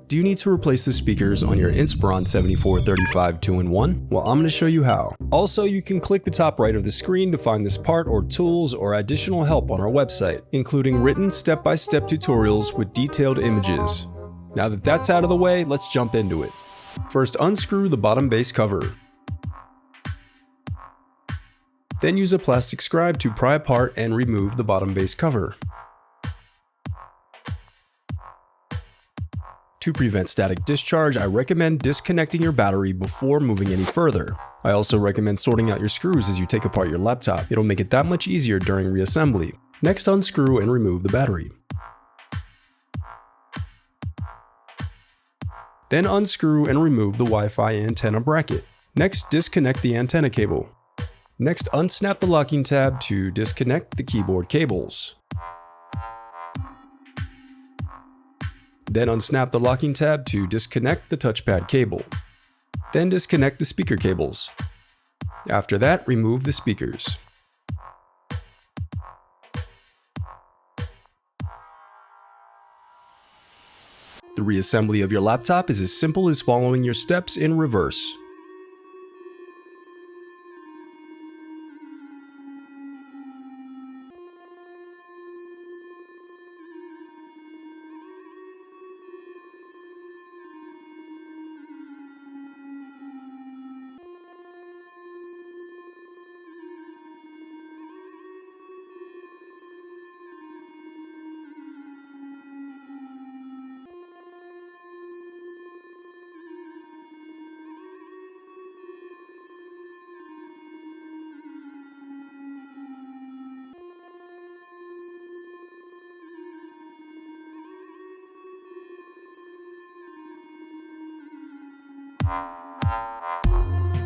Do you need to replace the speakers on your Inspiron 7435 2-in-1? Well, I'm going to show you how. Also, you can click the top right of the screen to find this part or tools or additional help on our website, including written step-by-step tutorials with detailed images. Now that that's out of the way, let's jump into it. First, unscrew the bottom base cover. Then use a plastic scribe to pry apart and remove the bottom base cover. To prevent static discharge, I recommend disconnecting your battery before moving any further. I also recommend sorting out your screws as you take apart your laptop. It'll make it that much easier during reassembly. Next, unscrew and remove the battery. Then unscrew and remove the Wi-Fi antenna bracket. Next, disconnect the antenna cable. Next, unsnap the locking tab to disconnect the keyboard cables. Then unsnap the locking tab to disconnect the touchpad cable. Then disconnect the speaker cables. After that, remove the speakers. The reassembly of your laptop is as simple as following your steps in reverse.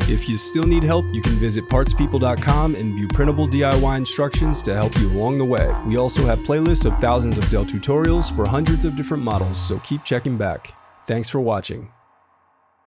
If you still need help, you can visit partspeople.com and view printable DIY instructions to help you along the way. We also have playlists of thousands of Dell tutorials for hundreds of different models, so keep checking back. Thanks for watching.